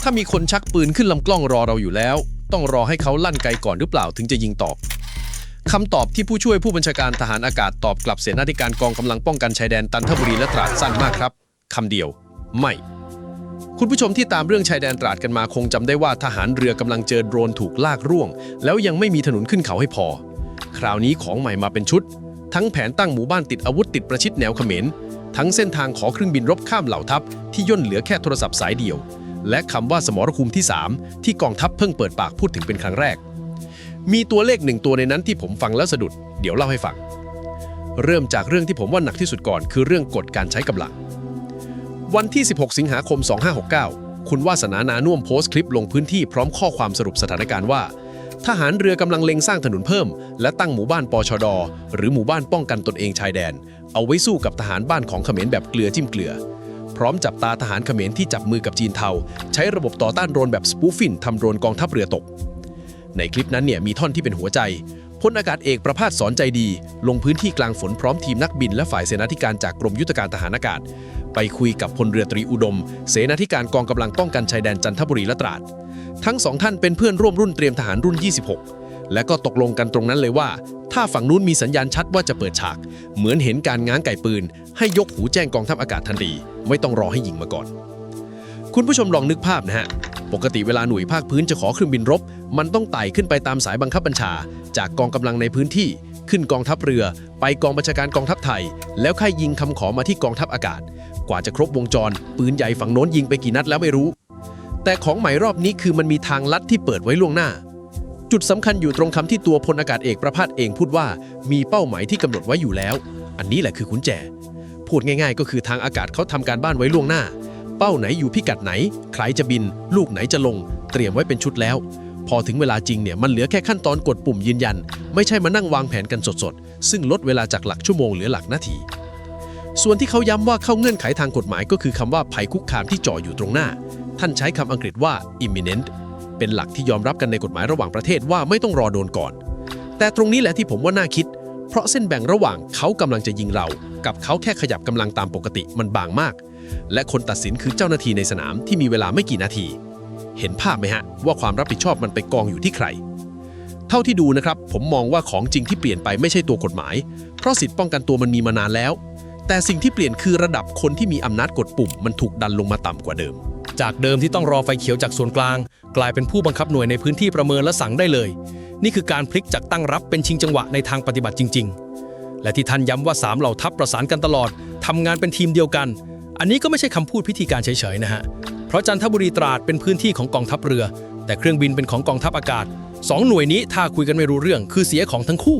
ถ้ามีคนชักปืนขึ้นลำกล้องรอเราอยู่แล้วต้องรอให้เขาลั่นไกก่อนหรือเปล่าถึงจะยิงตอบคำตอบที่ผู้ช่วยผู้บัญชาการทหารอากาศตอบกลับเสนาธิการกองกำลังป้องกันชายแดนจันทบุรีและตราดสั้นมากครับคำเดียวไม่คุณผู้ชมที่ตามเรื่องชายแดนตราดกันมาคงจำได้ว่าทหารเรือกำลังเจอโดรนถูกลากร่วงแล้วยังไม่มีถนนขึ้นเขาให้พอคราวนี้ของใหม่มาเป็นชุดทั้งแผนตั้งหมู่บ้านติดอาวุธติดประชิดแนวเขมรทั้งเส้นทางขอเครื่องบินรบข้ามเหล่าทัพที่ย่นเหลือแค่โทรศัพท์สายเดียวและคำว่าสมรภูมิที่ 3ที่กองทัพเพิ่งเปิดปากพูดถึงเป็นครั้งแรกมีตัวเลข1ตัวในนั้นที่ผมฟังแล้วสะดุดเดี๋ยวเล่าให้ฟังเริ่มจากเรื่องที่ผมว่าหนักที่สุดก่อนคือเรื่องกฎการใช้กำลังวันที่16สิงหาคม2569คุณวาสนานานุ่วมโพสต์คลิปลงพื้นที่พร้อมข้อความสรุปสถานการณ์ว่าทหารเรือกำลังเล็งสร้างถนนเพิ่มและตั้งหมู่บ้านปชดหรือหมู่บ้านป้องกันตนเองชายแดนเอาไว้สู้กับทหารบ้านของเขมรแบบเกลือจิ้มเกลือพร้อมจับตาทหารเขมรที่จับมือกับจีนเทาใช้ระบบต่อต้านโดรนแบบสปูฟินทำโดรนกองทัพเรือตกในคลิปนั้นเนี่ยมีท่อนที่เป็นหัวใจพลอากาศเอกประภาสสอนใจดีลงพื้นที่กลางฝนพร้อมทีมนักบินและฝ่ายเสนาธิการจากกรมยุทธการทหารอากาศไปคุยกับพลเรือตรีอุดมเสนาธิการกองกำลังป้องกันชายแดนจันทบุรีและตราดทั้งสองท่านเป็นเพื่อนร่วมรุ่นเตรียมทหารรุ่น26และก็ตกลงกันตรงนั้นเลยว่าถ้าฝั่งนู้นมีสัญญาณชัดว่าจะเปิดฉากเหมือนเห็นการง้างไก่ปืนให้ยกหูแจ้งกองทัพอากาศทันทีไม่ต้องรอให้ยิงมาก่อนคุณผู้ชมลองนึกภาพนะฮะปกติเวลาหน่วยภาคพื้นจะขอเครื่องบินรบมันต้องไต่ขึ้นไปตามสายบังคับบัญชาจากกองกำลังในพื้นที่ขึ้นกองทัพเรือไปกองบัญชาการกองทัพไทยแล้วค่อยยิงคำขอมาที่กองทัพอากาศกว่าจะครบวงจรปืนใหญ่ฝั่งโน้นยิงไปกี่นัดแล้วไม่รู้แต่ของใหม่รอบนี้คือมันมีทางลัดที่เปิดไว้ล่วงหน้าจุดสำคัญอยู่ตรงคำที่ตัวพลอากาศเอกประภาสเองพูดว่ามีเป้าหมายที่กำหนดไว้อยู่แล้วอันนี้แหละคือกุญแจพูดง่ายๆก็คือทางอากาศเขาทำการบ้านไว้ล่วงหน้าเป้าไหนอยู่พิกัดไหนใครจะบินลูกไหนจะลงเตรียมไว้เป็นชุดแล้วพอถึงเวลาจริงเนี่ยมันเหลือแค่ขั้นตอนกดปุ่มยืนยันไม่ใช่มานั่งวางแผนกันสดๆซึ่งลดเวลาจากหลักชั่วโมงเหลือหลักนาทีส่วนที่เขาย้ำว่าเข้าเงื่อนไขทางกฎหมายก็คือคำว่าภัยคุกคามที่จ่ออยู่ตรงหน้าท่านใช้คำอังกฤษว่า imminent เป็นหลักที่ยอมรับกันในกฎหมายระหว่างประเทศว่าไม่ต้องรอโดนก่อนแต่ตรงนี้แหละที่ผมว่าน่าคิดเพราะเส้นแบ่งระหว่างเขากำลังจะยิงเรากับเขาแค่ขยับกำลังตามปกติมันบางมากและคนตัดสินคือเจ้าหน้าที่ในสนามที่มีเวลาไม่กี่นาทีเห็นภาพไหมฮะว่าความรับผิดชอบมันไปกองอยู่ที่ใครเท่าที่ดูนะครับผมมองว่าของจริงที่เปลี่ยนไปไม่ใช่ตัวกฎหมายเพราะสิทธิป้องกันตัวมันมีมานานแล้วแต่สิ่งที่เปลี่ยนคือระดับคนที่มีอำนาจกดปุ่มมันถูกดันลงมาต่ำกว่าเดิมจากเดิมที่ต้องรอไฟเขียวจากส่วนกลางกลายเป็นผู้บังคับหน่วยในพื้นที่ประเมินและสั่งได้เลยนี่คือการพลิกจากตั้งรับเป็นชิงจังหวะในทางปฏิบัติจริงๆและที่ท่านย้ำว่า3เหล่าทัพประสานกันตลอดทำงานเป็นทีมเดียวกันอันนี้ก็ไม่ใช่คำพูดพิธีการเฉยๆนะฮะเพราะจันทบุรีตราดเป็นพื้นที่ของกองทัพเรือแต่เครื่องบินเป็นของกองทัพอากาศ2หน่วยนี้ถ้าคุยกันไม่รู้เรื่องคือเสียของทั้งคู่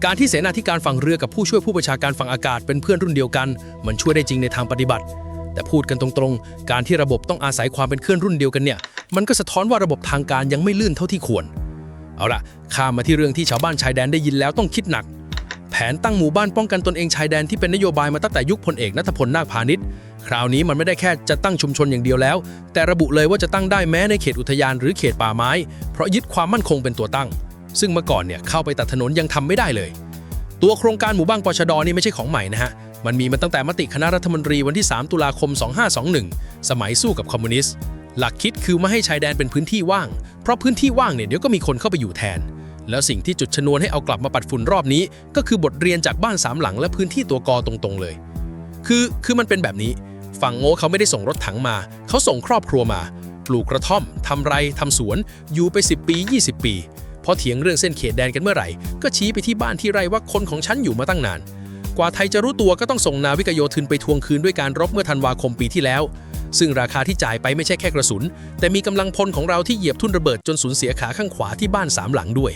การที่เสนาธิการฝั่งเรือกับผู้ช่วยผู้บัญชาการฝั่งอากาศเป็นเพื่อนรุ่นเดียวกันมันช่วยได้จริงในทางปฏิบัติแต่พูดกันตรงๆการที่ระบบต้องอาศัยความเป็นเพื่อนรุ่นเดียวกันเนี่ยมันก็สะท้อนว่าระบบทางการยังไม่ลื่นเท่าที่ควรเอาล่ะข้ามมาที่เรื่องที่ชาวบ้านชายแดนได้ยินแล้วต้องคิดหนักแผนตั้งหมู่บ้านป้องกันตนเองชายแดนที่เป็นนโยบายมาตั้งแต่ยุคพลเอกณัฐพลนาคพานิชคราวนี้มันไม่ได้แค่จะตั้งชุมชนอย่างเดียวแล้วแต่ระบุเลยว่าจะตั้งได้แม้ในเขตอุทยานหรือเขตป่าไม้เพราะยึดความมั่นคงเป็นตัวตั้งซึ่งเมื่อก่อนเนี่ยเข้าไปตัดถนนยังทำไม่ได้เลยตัวโครงการหมู่บ้านปชดนี่ไม่ใช่ของใหม่นะฮะมันมีมาตั้งแต่มติคณะรัฐมนตรีวันที่3ตุลาคม2521สมัยสู้กับคอมมิวนิสต์หลักคิดคือไม่ให้ชายแดนเป็นพื้นที่ว่างเพราะพื้นที่ว่างเนี่ยเดี๋ยวก็มีคนเข้าไปอยู่แทนแล้วสิ่งที่จุดชนวนให้เอากลับมาปัดฝุ่นรอบนี้ก็คือบทเรียนจากบ้าน3หลังและพื้นที่ตัวกอตรงๆเลยคือมันเป็นแบบนี้ฝั่งโง่เขาไม่ได้ส่งรถถังมาเขาส่งครอบครัวมาปลูกกระท่อมทำไรทำสวนอยู่ไป10ปี20ปีพอเถียงเรื่องเส้นเขตแดนกันเมื่อไหร่ก็ชี้ไปที่บ้านที่ไรว่าคนของฉันอยู่มาตั้งนานกว่าไทยจะรู้ตัวก็ต้องส่งนาวิกโยธินไปทวงคืนด้วยการรบเมื่อธันวาคมปีที่แล้วซึ่งราคาที่จ่ายไปไม่ใช่แค่กระสุนแต่มีกำลังพลของเราที่เหยียบทุ่นระเบิดจนสูญเสียขาข้างขวาที่บ้าน3หลังด้วย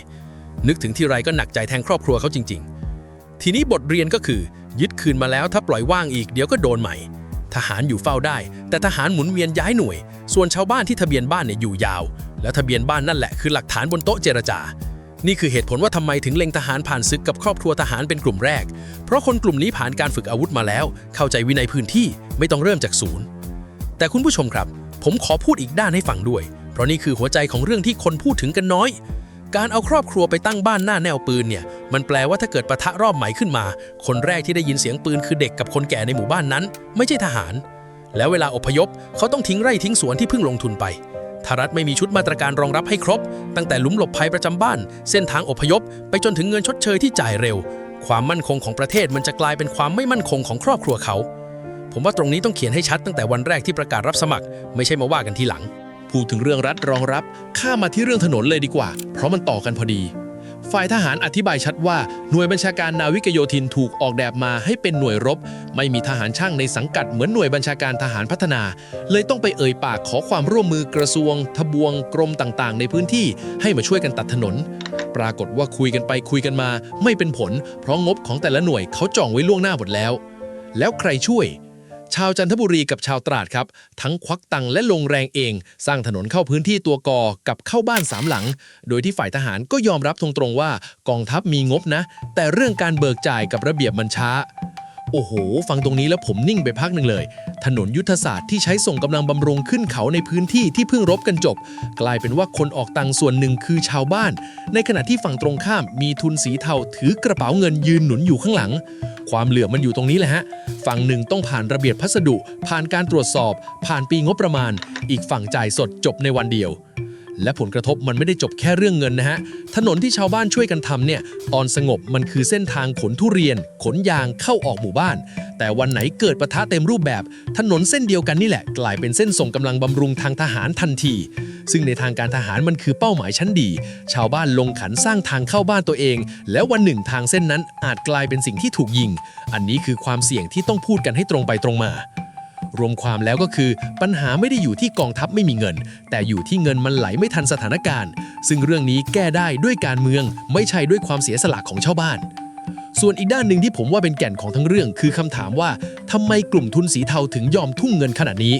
นึกถึงที่ไรก็หนักใจแทนครอบครัวเขาจริงๆทีนี้บทเรียนก็คือยึดคืนมาแล้วถ้าปล่อยว่างอีกเดี๋ยวก็โดนใหม่ทหารอยู่เฝ้าได้แต่ทหารหมุนเวียนย้ายหน่วยส่วนชาวบ้านที่ทะเบียนบ้านเนี่ยอยู่ยาวและทะเบียนบ้านนั่นแหละคือหลักฐานบนโต๊ะเจรจานี่คือเหตุผลว่าทำไมถึงเล็งทหารผ่านศึกกับครอบครัวทหารเป็นกลุ่มแรกเพราะคนกลุ่มนี้ผ่านการฝึกอาวุธมาแล้วเข้าใจวินัยพื้นที่ไม่ต้องเริ่มจากศูนย์แต่คุณผู้ชมครับผมขอพูดอีกด้านให้ฟังด้วยเพราะนี่คือหัวใจของเรื่องที่คนพูดถึงกันน้อยการเอาครอบครัวไปตั้งบ้านหน้าแนวปืนเนี่ยมันแปลว่าถ้าเกิดปะทะรอบใหม่ขึ้นมาคนแรกที่ได้ยินเสียงปืนคือเด็กกับคนแก่ในหมู่บ้านนั้นไม่ใช่ทหาร แล้วเวลาอพยพเขาต้องทิ้งไร่ทิ้งสวนที่เพิ่งลงทุนไปถ้ารัฐไม่มีชุดมาตรการรองรับให้ครบตั้งแต่หลุมหลบภัยประจำบ้านเส้นทางอพยพไปจนถึงเงินชดเชยที่จ่ายเร็วความมั่นคงของประเทศมันจะกลายเป็นความไม่มั่นคงของครอบครัวเขาผมว่าตรงนี้ต้องเขียนให้ชัดตั้งแต่วันแรกที่ประกาศรับสมัครไม่ใช่มาว่ากันทีหลังพูดถึงเรื่องรัฐรองรับข้ามมาที่เรื่องถนนเลยดีกว่าเพราะมันต่อกันพอดีฝ่ายทหารอธิบายชัดว่าหน่วยบัญชาการนาวิกโยธินถูกออกแบบมาให้เป็นหน่วยรบไม่มีทหารช่างในสังกัดเหมือนหน่วยบัญชาการทหารพัฒนาเลยต้องไปเอ่ยปากขอความร่วมมือกระทรวงทบวงกรมต่างๆในพื้นที่ให้มาช่วยกันตัดถนนปรากฏว่าคุยกันไปคุยกันมาไม่เป็นผลเพราะงบของแต่ละหน่วยเขาจองไว้ล่วงหน้าหมดแล้วใครช่วยชาวจันทบุรีกับชาวตราดครับทั้งควักตังค์และลงแรงเองสร้างถนนเข้าพื้นที่ตัวกอกับเข้าบ้าน3 หลังโดยที่ฝ่ายทหารก็ยอมรับตรงๆว่ากองทัพมีงบนะแต่เรื่องการเบิกจ่ายกับระเบียบมันช้าโอ้โหฟังตรงนี้แล้วผมนิ่งไปพักหนึ่งเลยถนนยุทธศาสตร์ที่ใช้ส่งกำลังบำรุงขึ้นเขาในพื้นที่ที่เพิ่งรบกันจบกลายเป็นว่าคนออกตังค์ส่วนหนึ่งคือชาวบ้านในขณะที่ฝั่งตรงข้ามมีทุนสีเทาถือกระเป๋าเงินยืนหนุนอยู่ข้างหลังความเหลื่อมมันอยู่ตรงนี้แหละฮะฝั่งหนึ่งต้องผ่านระเบียบพัสดุผ่านการตรวจสอบผ่านปีงบประมาณอีกฝั่งจ่ายสดจบในวันเดียวและผลกระทบมันไม่ได้จบแค่เรื่องเงินนะฮะถนนที่ชาวบ้านช่วยกันทำเนี่ยตอนสงบมันคือเส้นทางขนทุเรียนขนยางเข้าออกหมู่บ้านแต่วันไหนเกิดปะทะเต็มรูปแบบถนนเส้นเดียวกันนี่แหละกลายเป็นเส้นส่งกำลังบำรุงทางทหารทันทีซึ่งในทางการทหารมันคือเป้าหมายชั้นดีชาวบ้านลงขันสร้างทางเข้าบ้านตัวเองแล้ววันหนึ่งทางเส้นนั้นอาจกลายเป็นสิ่งที่ถูกยิงอันนี้คือความเสี่ยงที่ต้องพูดกันให้ตรงไปตรงมารวมความแล้วก็คือปัญหาไม่ได้อยู่ที่กองทัพไม่มีเงินแต่อยู่ที่เงินมันไหลไม่ทันสถานการณ์ซึ่งเรื่องนี้แก้ได้ด้วยการเมืองไม่ใช่ด้วยความเสียสละของชาวบ้านส่วนอีกด้านหนึ่งที่ผมว่าเป็นแก่นของทั้งเรื่องคือคำถามว่าทำไมกลุ่มทุนสีเทาถึงยอมทุ่มเงินขนาดนี้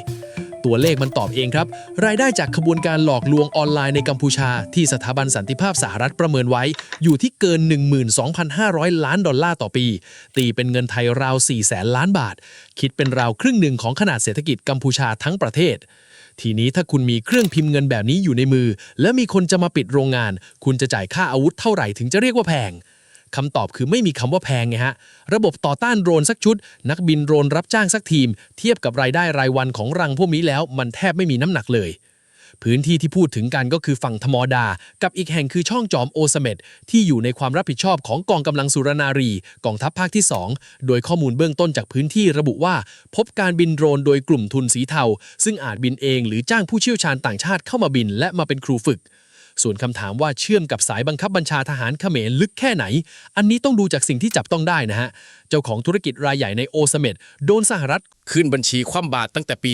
ตัวเลขมันตอบเองครับรายได้จากขบวนการหลอกลวงออนไลน์ในกัมพูชาที่สถาบันสันติภาพสหรัฐประเมินไว้อยู่ที่เกิน 12,500 ล้านดอลลาร์ต่อปีตีเป็นเงินไทยราว 400,000 ล้านบาทคิดเป็นราวครึ่งหนึ่งของขนาดเศรษฐกิจกัมพูชาทั้งประเทศทีนี้ถ้าคุณมีเครื่องพิมพ์เงินแบบนี้อยู่ในมือและมีคนจะมาปิดโรงงานคุณจะจ่ายค่าอาวุธเท่าไหร่ถึงจะเรียกว่าแพงคำตอบคือไม่มีคำว่าแพงไงฮะระบบต่อต้านโดรนสักชุดนักบินโดรนรับจ้างสักทีมเทียบกับรายได้รายวันของรังพวกนี้แล้วมันแทบไม่มีน้ำหนักเลยพื้นที่ที่พูดถึงกันก็คือฝั่งธมดากับอีกแห่งคือช่องจอมโอเสเม็ดที่อยู่ในความรับผิดชอบของกองกำลังสุรนารีกองทัพภาคที่2โดยข้อมูลเบื้องต้นจากพื้นที่ระบุว่าพบการบินโดรนโดยกลุ่มทุนสีเทาซึ่งอาจบินเองหรือจ้างผู้เชี่ยวชาญต่างชาติเข้ามาบินและมาเป็นครูฝึกส่วนคำถามว่าเชื่อมกับสายบังคับบัญชาทหารเขมรลึกแค่ไหนอันนี้ต้องดูจากสิ่งที่จับต้องได้นะฮะเจ้าของธุรกิจรายใหญ่ในโอเสเม็ดโดนสหรัฐขึ้นบัญชีคว่ำบาตรตั้งแต่ปี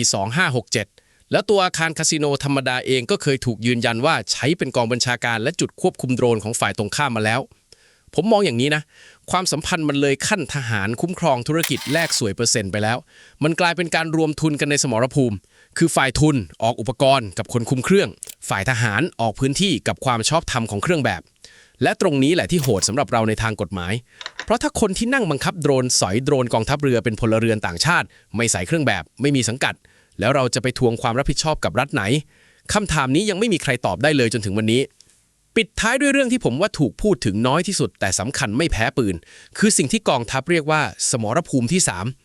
2567 แล้วตัวอาคารคาสิโนธรรมดาเองก็เคยถูกยืนยันว่าใช้เป็นกองบัญชาการและจุดควบคุมโดรนของฝ่ายตรงข้ามมาแล้วผมมองอย่างนี้นะความสัมพันธ์มันเลยขั้นทหารคุ้มครองธุรกิจแลกสวยเปอร์เซ็นต์ไปแล้วมันกลายเป็นการรวมทุนกันในสมรภูมิคือฝ่ายทุนออกอุปกรณ์กับคนคุมเครื่องฝ่ายทหารออกพื้นที่กับความชอบธรรมของเครื่องแบบและตรงนี้แหละที่โหดสำหรับเราในทางกฎหมายเพราะถ้าคนที่นั่งบังคับโดรนสอยโดรนกองทัพเรือเป็นพลเรือนต่างชาติไม่ใส่เครื่องแบบไม่มีสังกัดแล้วเราจะไปทวงความรับผิดชอบกับรัฐไหนคำถามนี้ยังไม่มีใครตอบได้เลยจนถึงวันนี้ปิดท้ายด้วยเรื่องที่ผมว่าถูกพูดถึงน้อยที่สุดแต่สำคัญไม่แพ้ปืนคือสิ่งที่กองทัพเรียกว่าสมรภูมิที่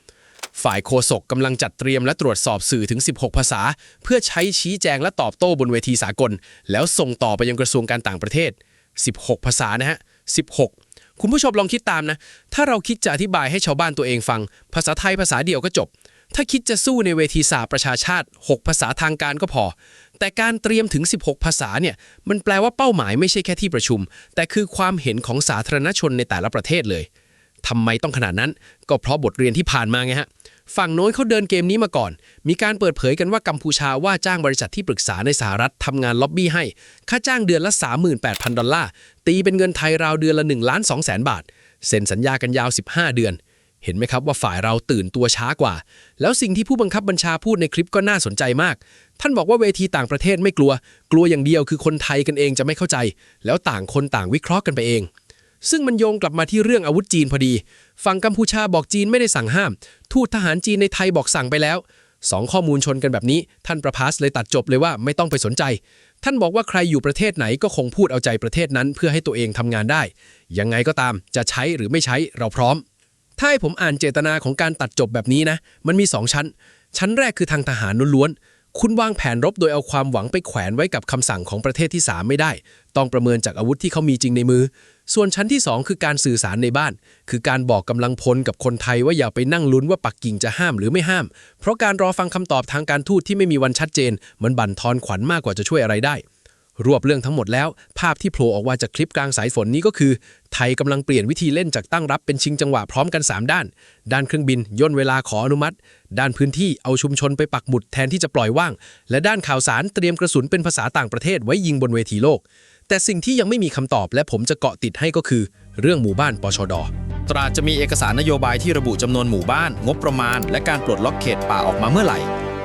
3ฝ่ายโฆษกกำลังจัดเตรียมและตรวจสอบสื่อถึง16ภาษาเพื่อใช้ชี้แจงและตอบโต้บนเวทีสากลแล้วส่งต่อไปยังกระทรวงการต่างประเทศ16ภาษานะฮะ16คุณผู้ชมลองคิดตามนะถ้าเราคิดจะอธิบายให้ชาวบ้านตัวเองฟังภาษาไทยภาษาเดียวก็จบถ้าคิดจะสู้ในเวทีสหประชาชาติ6ภาษาทางการก็พอแต่การเตรียมถึง16ภาษาเนี่ยมันแปลว่าเป้าหมายไม่ใช่แค่ที่ประชุมแต่คือความเห็นของสาธารณชนในแต่ละประเทศเลยทำไมต้องขนาดนั้นก็เพราะบทเรียนที่ผ่านมาไงฮะฝั่งโน้นเขาเดินเกมนี้มาก่อนมีการเปิดเผยกันว่ากัมพูชาว่าจ้างบริษัทที่ปรึกษาในสหรัฐทำงานล็อบบี้ให้ค่าจ้างเดือนละ 38,000 ดอลลาร์ตีเป็นเงินไทยราวเดือนละ 1,200,000 บาทเซ็นสัญญากันยาว15 เดือนเห็นไหมครับว่าฝ่ายเราตื่นตัวช้ากว่าแล้วสิ่งที่ผู้บังคับบัญชาพูดในคลิปก็น่าสนใจมากท่านบอกว่าเวทีต่างประเทศไม่กลัวอย่างเดียวคือคนไทยกันเองจะไม่เข้าใจแล้วต่างคนต่างวิเคราะห์กันไปเองซึ่งมันโยงกลับมาที่เรื่องอาวุธจีนพอดีฝั่งกัมพูชาบอกจีนไม่ได้สั่งห้ามทูตทหารจีนในไทยบอกสั่งไปแล้ว2ข้อมูลชนกันแบบนี้ท่านประภาสเลยตัดจบเลยว่าไม่ต้องไปสนใจท่านบอกว่าใครอยู่ประเทศไหนก็คงพูดเอาใจประเทศนั้นเพื่อให้ตัวเองทำงานได้ยังไงก็ตามจะใช้หรือไม่ใช้เราพร้อมถ้าให้ผมอ่านเจตนาของการตัดจบแบบนี้นะมันมี2ชั้น ชั้นแรกคือทางทหารล้วนๆคุณวางแผนรบโดยเอาความหวังไปแขวนไว้กับคำสั่งของประเทศที่3ไม่ได้ต้องประเมินจากอาวุธที่เขามีจริงในมือส่วนชั้นที่2คือการสื่อสารในบ้านคือการบอกกำลังพลกับคนไทยว่าอย่าไปนั่งลุ้นว่าปักกิ่งจะห้ามหรือไม่ห้ามเพราะการรอฟังคำตอบทางการทูตที่ไม่มีวันชัดเจนมันบั่นทอนขวัญมากกว่าจะช่วยอะไรได้รวบเรื่องทั้งหมดแล้วภาพที่โผล่ออกมาจากคลิปกลางสายฝนนี้ก็คือไทยกำลังเปลี่ยนวิธีเล่นจากตั้งรับเป็นชิงจังหวะพร้อมกัน3ด้านด้านเครื่องบินย่นเวลาขออนุมัติด้านพื้นที่เอาชุมชนไปปักหมุดแทนที่จะปล่อยว่างและด้านข่าวสารเตรียมกระสุนเป็นภาษาต่างประเทศไว้ยิงบนเวทีโลกแต่สิ่งที่ยังไม่มีคำตอบและผมจะเกาะติดให้ก็คือเรื่องหมู่บ้านปชด.ตราดจะมีเอกสารนโยบายที่ระบุจำนวนหมู่บ้านงบประมาณและการปลดล็อกเขตป่าออกมาเมื่อไหร่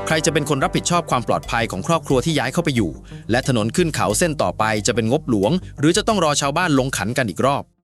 ใครจะเป็นคนรับผิดชอบความปลอดภัยของครอบครัวที่ย้ายเข้าไปอยู่และถนนขึ้นเขาเส้นต่อไปจะเป็นงบหลวงหรือจะต้องรอชาวบ้านลงขันกันอีกรอบ